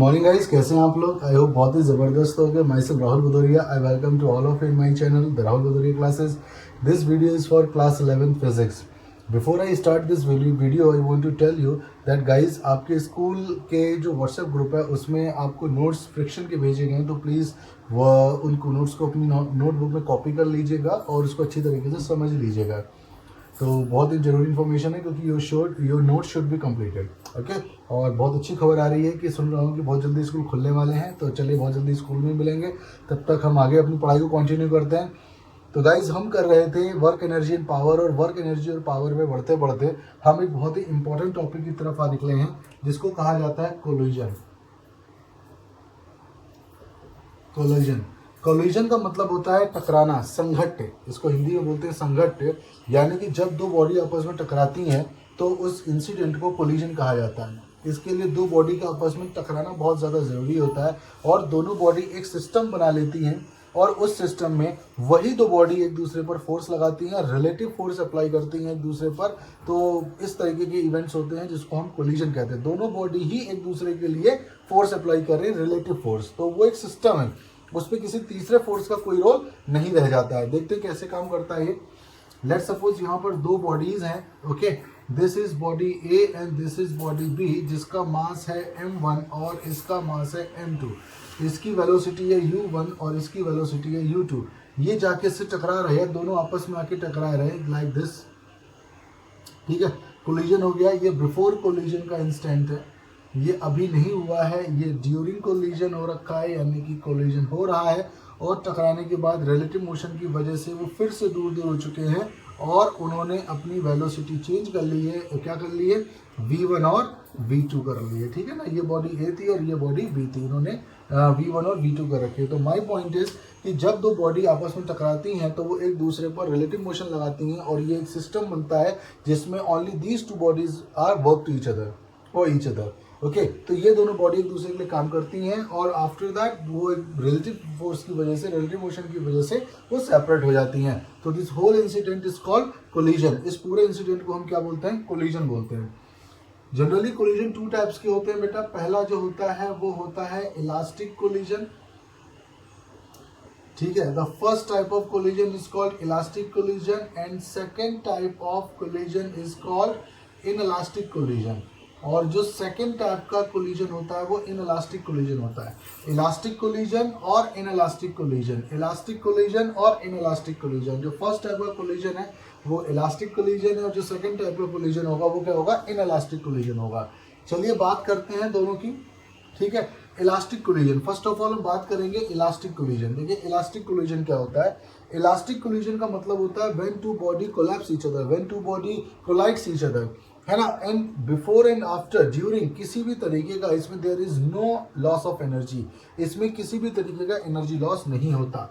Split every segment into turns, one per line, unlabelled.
Morning guys, कैसे हैं आप लोग? आई होप बहुत ही ज़बरदस्त हो गए। Myself Rahul Bhadauria, I welcome to all of in my channel the Rahul Bhadauria classes. This video is for class 11 physics. Before I start this video I want to tell you that guys, आपके school के जो WhatsApp group है उसमें आपको notes friction के भेजे गए हैं, तो प्लीज़ वह उनको नोट्स को अपनी नोटबुक में कॉपी कर लीजिएगा और उसको अच्छी तरीके से समझ लीजिएगा। तो बहुत ही ज़रूरी इन्फॉर्मेशन है क्योंकि your note should be completed. Okay, और बहुत अच्छी खबर आ रही है कि सुन रहा हूँ कि बहुत जल्दी स्कूल खुलने वाले हैं, तो चलिए बहुत जल्दी स्कूल में मिलेंगे। तब तक हम आगे अपनी पढ़ाई को कंटिन्यू करते हैं। तो गाइज, हम कर रहे थे वर्क एनर्जी एंड पावर, और वर्क एनर्जी और पावर में बढ़ते बढ़ते हम एक बहुत ही इंपॉर्टेंट टॉपिक की तरफ आ निकले हैं जिसको कहा जाता है कोलिजन। कोलिजन का मतलब होता है टकराना, संघट्ट। इसको हिंदी में बोलते हैं संघट्ट, यानी कि जब दो बॉडी आपस में टकराती हैं तो उस इंसिडेंट को कोलिजन कहा जाता है। इसके लिए दो बॉडी का आपस में टकराना बहुत ज़्यादा ज़रूरी होता है और दोनों बॉडी एक सिस्टम बना लेती हैं और उस सिस्टम में वही दो बॉडी एक दूसरे पर फोर्स लगाती हैं, रिलेटिव फोर्स अप्लाई करती हैं एक दूसरे पर। तो इस तरीके के इवेंट्स होते हैं जिसको हम कोलिजन कहते हैं। दोनों बॉडी ही एक दूसरे के लिए फोर्स अप्लाई कर रहे हैं, रिलेटिव फोर्स। तो वो एक सिस्टम है, उस पर किसी तीसरे फोर्स का कोई रोल नहीं रह जाता है। देखते हैं कैसे काम करता है ये। लेट्स सपोज यहाँ पर दो बॉडीज हैं। Okay, this is body A and this is body B, जिसका मास है m1 और इसका मास है m2। इसकी वेलोसिटी है u1 और इसकी वेलोसिटी है u2। ये जाके से टकरा रहे हैं, दोनों आपस में आके टकरा रहे हैं लाइक दिस। ठीक है, कोलिजन हो गया। ये बिफोर कोलिजन का इंस्टेंट है, ये अभी नहीं हुआ है, ये ड्यूरिंग कोलिजन हो रखा है, यानी कि कोलिजन हो रहा है और टकराने के बाद रिलेटिव मोशन की वजह से वो फिर से दूर दूर हो चुके हैं और उन्होंने अपनी वेलोसिटी चेंज कर ली है। क्या कर ली है? v1 और v2 कर ली है। ठीक है ना, ये बॉडी ए थी और ये बॉडी बी थी, इन्होंने v1 और v2 कर रखे। तो माय पॉइंट इज कि जब दो बॉडी आपस में टकराती हैं तो वो एक दूसरे पर रिलेटिव मोशन लगाती हैं और ये एक सिस्टम बनता है जिसमें only these two bodies are work to each other. Okay, तो ये दोनों बॉडी एक दूसरे के लिए काम करती हैं और आफ्टर दैट वो एक रिलेटिव फोर्स की वजह से, रिलेटिव मोशन की वजह से वो सेपरेट हो जाती हैं। तो this whole incident is called collision. इस पूरे इंसिडेंट को हम क्या बोलते हैं? कोलिजन बोलते हैं। जनरली कोलिजन टू टाइप्स के होते हैं बेटा। पहला जो होता है वो होता है इलास्टिक कोलिजन। ठीक है, the first type of collision is called elastic collision and second type of collision is called inelastic collision. और जो सेकेंड टाइप का कोलिजन होता है वो इनइलास्टिक कोलिजन होता है। इलास्टिक कोलिजन और इनइलास्टिक कोलिजन, इलास्टिक कोलिजन और इनइलास्टिक कोलिजन। जो फर्स्ट टाइप का कोलिजन है वो इलास्टिक कोलिजन है और जो सेकेंड टाइप का कोलिजन होगा वो क्या होगा? इनइलास्टिक कोलिजन होगा। चलिए बात करते हैं दोनों की। ठीक है, elastic collision, first of all हम बात करेंगे इलास्टिक कोलिजन। देखिए इलास्टिक कोलिजन क्या होता है? इलास्टिक कोलिजन का मतलब होता है when two body collapse each other, when two body collides each other, है ना। And before and after, during, किसी भी तरीके का इसमें there is no loss of energy, इसमें किसी भी तरीके का एनर्जी लॉस नहीं होता।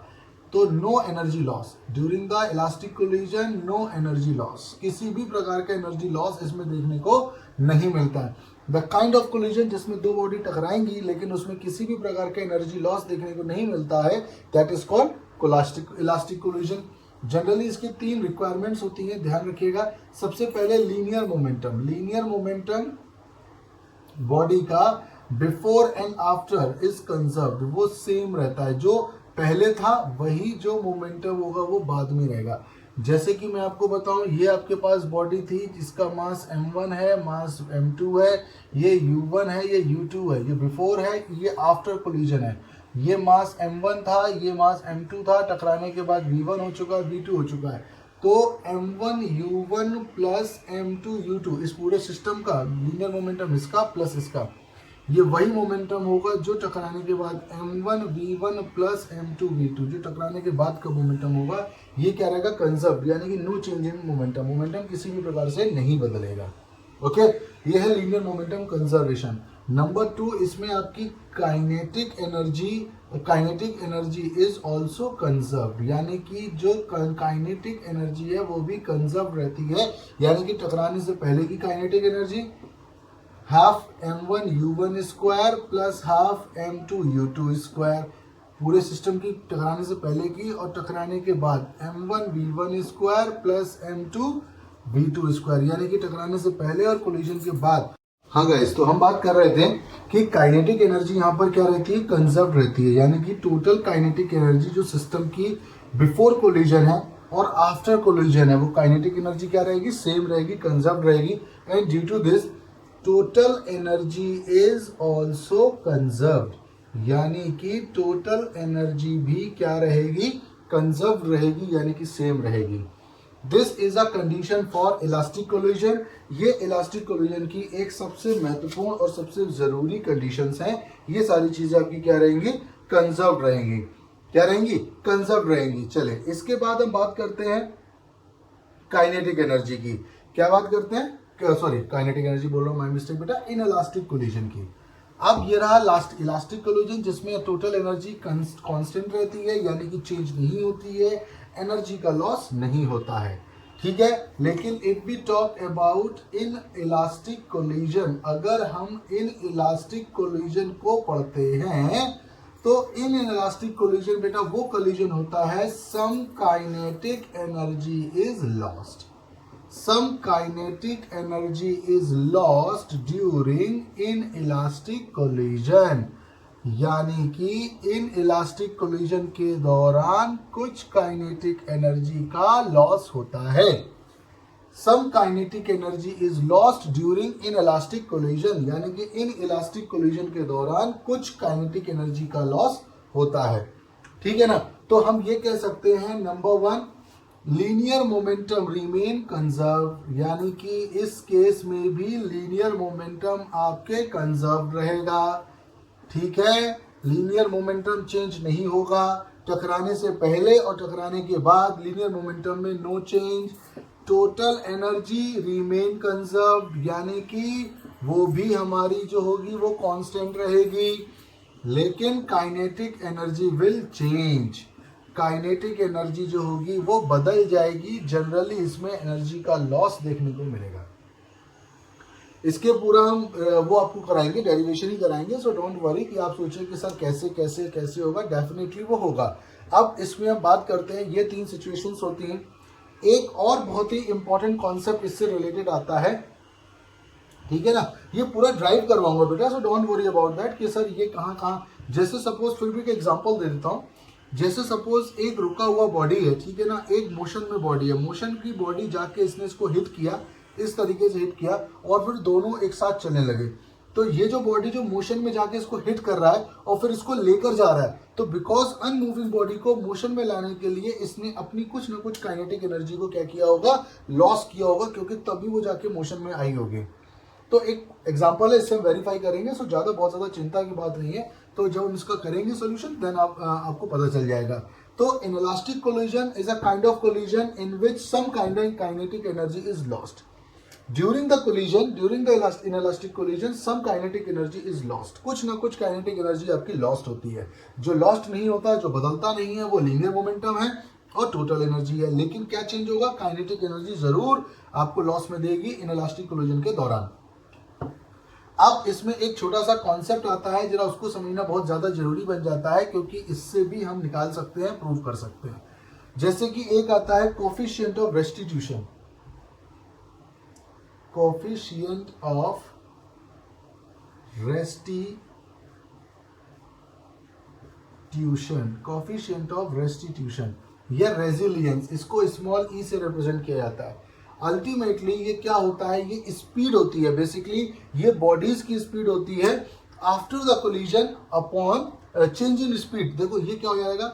तो no energy loss during the elastic collision, no energy loss, किसी भी प्रकार का एनर्जी लॉस इसमें देखने को नहीं मिलता है। द काइंड ऑफ कोलिजन जिसमें दो बॉडी टकराएंगी लेकिन उसमें किसी भी प्रकार का एनर्जी लॉस देखने को नहीं मिलता है, that is called elastic collision. Generally इसकी तीन रिक्वायरमेंट्स होती हैं, ध्यान रखिएगा। सबसे पहले linear momentum. Linear momentum body का before and after is conserved, वो सेम रहता है। जो पहले था वही जो मोमेंटम होगा वो बाद में रहेगा। जैसे कि मैं आपको बताऊं, ये आपके पास बॉडी थी जिसका मास m1 है, मास m2 है, ये u1 है, ये u2 है, ये बिफोर है, ये आफ्टर कोलिजन है। ये मास m1 था, ये मास m2 था, टकराने के बाद v1 हो चुका है, v2 हो चुका है। तो m1 u1 plus m2 u2, इस पूरे सिस्टम का लीनियर मोमेंटम इसका प्लस इसका, ये वही मोमेंटम होगा जो टकराने के बाद m1 v1 plus m2 v2, जो टकराने के बाद का मोमेंटम होगा ये क्या रहेगा? कंजर्व, यानी कि no change in momentum, momentum किसी भी प्रकार से नहीं बदलेगा। ओके, ये है लीनियर मोमेंटम कंजर्वेशन। नंबर 2, इसमें आपकी kinetic energy is also conserved, यानी कि जो काइनेटिक एनर्जी है वो भी कंजर्व रहती है। यानी कि टकराने से पहले की kinetic energy half m1 u1 square plus half m2 u2 square, पूरे सिस्टम की टकराने से पहले की और टकराने के बाद m1 v1 square plus m2 v2 square, यानी कि टकराने से पहले और कोलिजन के बाद। हाँ गाइस, तो हम बात कर रहे थे कि काइनेटिक एनर्जी यहाँ पर क्या रहती है, कंजर्व रहती है, यानी कि टोटल काइनेटिक एनर्जी जो सिस्टम की बिफोर कोलिजन है और आफ्टर कोलिजन है, वो काइनेटिक एनर्जी क्या रहेगी, सेम रहेगी, कंजर्व रहेगी। And due to this total energy is also conserved, यानी कि टोटल एनर्जी भी क्या रहेगी, कंजर्व रहेगी, यानी कि सेम रहेगी। This is a condition for elastic collision. ये इलास्टिक कोलिजन की एक सबसे महत्वपूर्ण और सबसे जरूरी कंडीशंस हैं। ये सारी चीजें आपकी क्या रहेंगी, कंजर्व रहेंगी। क्या रहेंगी, कंजर्व रहेंगी। चले इसके बाद हम बात करते हैं काइनेटिक एनर्जी की। क्या बात करते हैं, सॉरी काइनेटिक एनर्जी बोल रहा हूं, माय मिस्टेक बेटा, इन इलास्टिक कोलिजन की। अब ये रहा लास्ट इलास्टिक कोलिजन, जिसमें टोटल एनर्जी कांस्टेंट रहती है, यानी कि चेंज नहीं होती है, एनर्जी का लॉस नहीं होता है, ठीक है। लेकिन if we talk about inelastic collision, अगर हम इन इलास्टिक कोलिजन को पढ़ते हैं तो इन इलास्टिक कोलिजन बेटा वो कोलिजन होता है some kinetic energy is lost, some kinetic energy is lost during inelastic collision, यानी कि इन इलास्टिक कोलिजन के दौरान कुछ काइनेटिक एनर्जी का लॉस होता है। Some kinetic energy is lost during inelastic collision, यानी कि इन इलास्टिक कोलिजन के दौरान कुछ काइनेटिक एनर्जी का लॉस होता है, ठीक है ना। तो हम ये कह सकते हैं number one, linear momentum remain conserve, यानी कि इस केस में भी लीनियर मोमेंटम आपके कंजर्व रहेगा, ठीक है। लीनियर मोमेंटम चेंज नहीं होगा, टकराने से पहले और टकराने के बाद लीनियर मोमेंटम में no change. Total energy remain conserve, यानी कि वो भी हमारी जो होगी वो कांस्टेंट रहेगी, लेकिन kinetic energy will change, kinetic energy जो होगी वो बदल जाएगी। जनरली इसमें एनर्जी का लॉस देखने को मिलेगा। इसके पूरा हम वो आपको कराएंगे, डेरिवेशन ही कराएंगे, सो डोंट वरी कि आप सोचें कि सर कैसे कैसे कैसे होगा, डेफिनेटली वो होगा। अब इसमें हम बात करते हैं, ये तीन सिचुएशंस होती हैं। एक और बहुत ही इंपॉर्टेंट कॉन्सेप्ट इससे रिलेटेड आता है, ठीक है ना, ये पूरा ड्राइव करवाऊंगा बेटा, सो डोंट वरी अबाउट दैट कि सर ये कहाँ कहाँ। जैसे सपोज फिर भी एक एग्जांपल दे देता हूँ, जैसे सपोज एक रुका हुआ बॉडी है, ठीक है ना, एक मोशन में बॉडी है, मोशन की बॉडी जाके इसने इसको हिट किया, इस तरीके से हिट किया और फिर दोनों एक साथ चलने लगे। तो ये जो बॉडी जो मोशन में जाके इसको हिट कर रहा है और फिर इसको लेकर जा रहा है, तो बिकॉज अनमूविंग बॉडी को मोशन में लाने के लिए इसने अपनी कुछ ना कुछ काइनेटिक एनर्जी को क्या किया होगा, लॉस किया होगा, क्योंकि तभी वो जाके मोशन में आई होगी। तो एक एग्जांपल है, इससे हम वेरीफाई करेंगे, सो ज़्यादा बहुत ज़्यादा चिंता की बात नहीं है। तो जब हम इसका करेंगे सोल्यूशन देन आपको पता चल जाएगा। तो inelastic collision is a kind of collision in which some kinetic energy is lost during the collision. During the inelastic collision some kinetic energy is lost, कुछ ना कुछ काइनेटिक एनर्जी आपकी लॉस्ट होती है। जो लॉस्ट नहीं होता, जो बदलता नहीं है, वो लीनियर मोमेंटम है और टोटल एनर्जी है। लेकिन क्या चेंज होगा, काइनेटिक एनर्जी जरूर आपको लॉस में देगी इनइलास्टिक कोलिजन के दौरान। अब इसमें एक छोटा सा कॉन्सेप्ट आता है, जरा उसको समझना बहुत ज्यादा जरूरी बन जाता है, क्योंकि इससे भी हम निकाल सकते हैं, प्रूव कर सकते हैं। जैसे कि एक आता है coefficient of restitution, coefficient of restitution, coefficient of restitution या रेजिलियंस, इसको स्मॉल ई से रिप्रेजेंट किया जाता है। अल्टीमेटली ये क्या होता है, ये स्पीड होती है, बेसिकली ये बॉडीज की स्पीड होती है after the collision upon change in speed. देखो ये क्या हो जाएगा,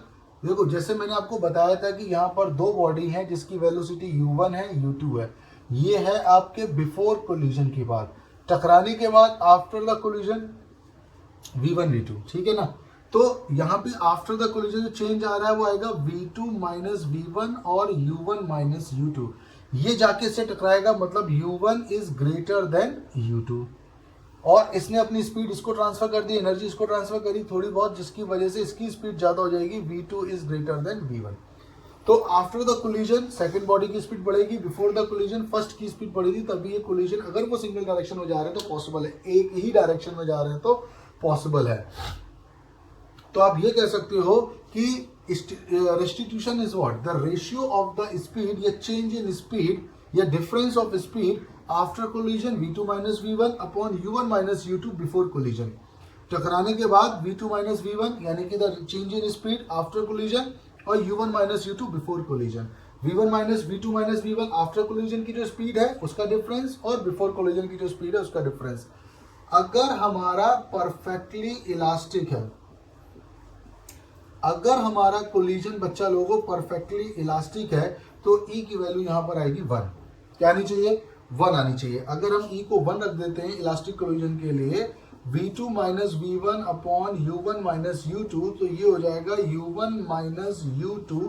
देखो जैसे मैंने आपको बताया था कि यहाँ पर दो बॉडी हैं जिसकी वेलोसिटी u1 है u2 है। ये है आपके बिफोर कोलिजन की बात, टकराने के बाद after the collision v1 v2, ठीक है ना। तो यहाँ पे आफ्टर द कोलिजन जो चेंज आ रहा है वो आएगा v2 माइनस v1 और u1 माइनस u2। ये जाके इससे टकराएगा, मतलब u1 is greater than u2, और इसने अपनी स्पीड इसको ट्रांसफर कर दी, एनर्जी इसको ट्रांसफर करी थोड़ी बहुत, जिसकी वजह से इसकी स्पीड ज्यादा हो जाएगी, v2 is greater than v1। तो after the collision second body की स्पीड बढ़ेगी, बिफोर द कोलिजन फर्स्ट की स्पीड बढ़ेगी, तभी ये कोलिजन अगर वो सिंगल डायरेक्शन में जा रहे हैं तो पॉसिबल है, एक ही डायरेक्शन में जा रहे हैं तो पॉसिबल है। तो आप ये कह सकते हो कि restitution is what, the ratio of the speed या चेंज इन स्पीड या difference of speed after collision v2 minus v1 upon u1 minus u2 before collision. टकराने के बाद v2 माइनस v1 यानी कि the change in speed after collision, और u1 minus u2 before collision. v1 minus v2 minus v1 after collision की जो speed है उसका डिफरेंस, और बिफोर कोलिजन की जो स्पीड है उसका डिफरेंस। अगर हमारा परफेक्टली इलास्टिक है, अगर हमारा कोलिजन बच्चा लोगों परफेक्टली इलास्टिक है तो E की वैल्यू यहां पर आएगी 1। क्या आनी चाहिए? 1 आनी चाहिए। अगर हम E को 1 रख देते हैं इलास्टिक कोलिजन के लिए, v2 minus v1 upon u1 minus u2, तो ये हो जाएगा u1 minus u2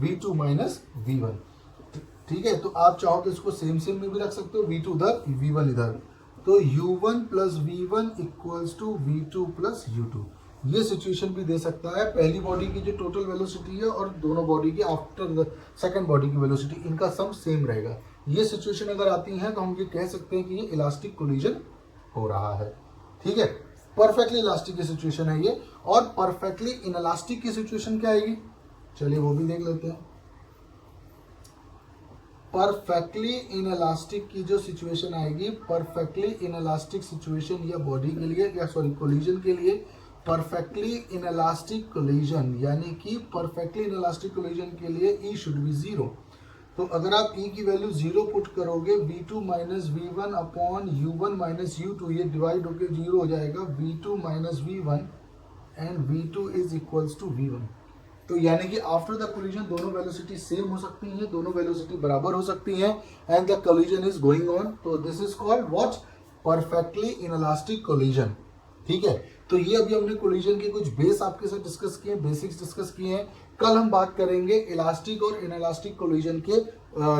v2 minus v1। ठीक है, तो आप चाहो तो इसको सेम सेम में भी रख सकते हो, v2 इधर v1 इधर, तो u1 plus v1 equals to v2 plus u2। ये सिचुएशन भी दे सकता है। पहली बॉडी की जो टोटल वेलोसिटी है और दोनों बॉडी की आफ्टर द सेकंड बॉडी की वेलोसिटी, इनका सम सेम रहेगा। ये सिचुएशन अगर आती है तो हम ये कह सकते हैं कि ये इलास्टिक कोलिजन हो रहा है। ठीक है, परफेक्टली इलास्टिक की सिचुएशन है ये। और परफेक्टली इनइलास्टिक की सिचुएशन क्या आएगी, चलिए वो भी देख लेते हैं। परफेक्टली इनइलास्टिक की जो सिचुएशन आएगी, परफेक्टली इनइलास्टिक सिचुएशन या बॉडी के लिए या सॉरी कोलिजन के लिए, परफेक्टली इनइलास्टिक कोलिजन यानी कि परफेक्टली इनइलास्टिक कोलिजन के लिए E शुड बी 0। तो अगर आप E की वैल्यू 0 पुट करोगे, v2 minus v1 upon u1 minus u2, ये डिवाइड होकर 0 हो जाएगा, v2 minus v1 and v2 is equals to v1। तो यानी कि आफ्टर द कोलिजन दोनों वेलोसिटी सेम हो सकती हैं, दोनों वेलोसिटी बराबर हो सकती हैं, and the collision is going on. तो this is called what? Perfectly inelastic collision. ठीक है, तो ये अभी हमने कोलिजन के कुछ बेस आपके साथ डिस्कस किए, बेसिक्स डिस्कस किए हैं। कल हम बात करेंगे इलास्टिक और इनइलास्टिक कोलिजन के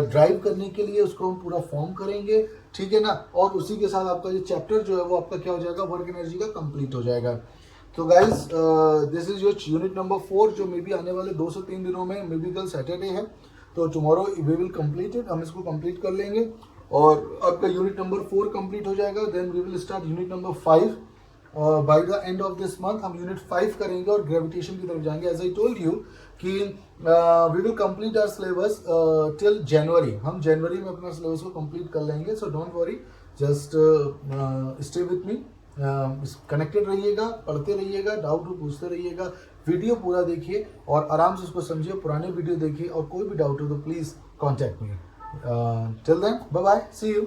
ड्राइव करने के लिए, उसको हम पूरा फॉर्म करेंगे। ठीक है ना, और उसी के साथ आपका ये चैप्टर जो है वो आपका क्या हो जाएगा, वर्क एनर्जी का कंप्लीट हो जाएगा। तो guys this is your unit number 4, जो मे बी आने वाले 2 से 3 दिनों में, मे बी कल सैटरडे है तो tomorrow we will complete it, हम इसको कंप्लीट कर लेंगे और आपका यूनिट नंबर 4 कंप्लीट हो जाएगा। Then we will start unit number 5 by the end of this month. हम यूनिट 5 करेंगे और ग्रेविटेशन की तरफ जाएंगे। एज आई टोल्ड यू कि we will complete our syllabus till January. हम जनवरी में अपना सिलेबस को कंप्लीट कर लेंगे। So don't worry, just stay with me, connected रहिएगा, पढ़ते रहिएगा, डाउट हो पूछते रहिएगा, वीडियो पूरा देखिए और आराम से उसको समझिए, पुराने वीडियो देखिए, और कोई भी डाउट हो तो please contact me. Till then bye bye, see you.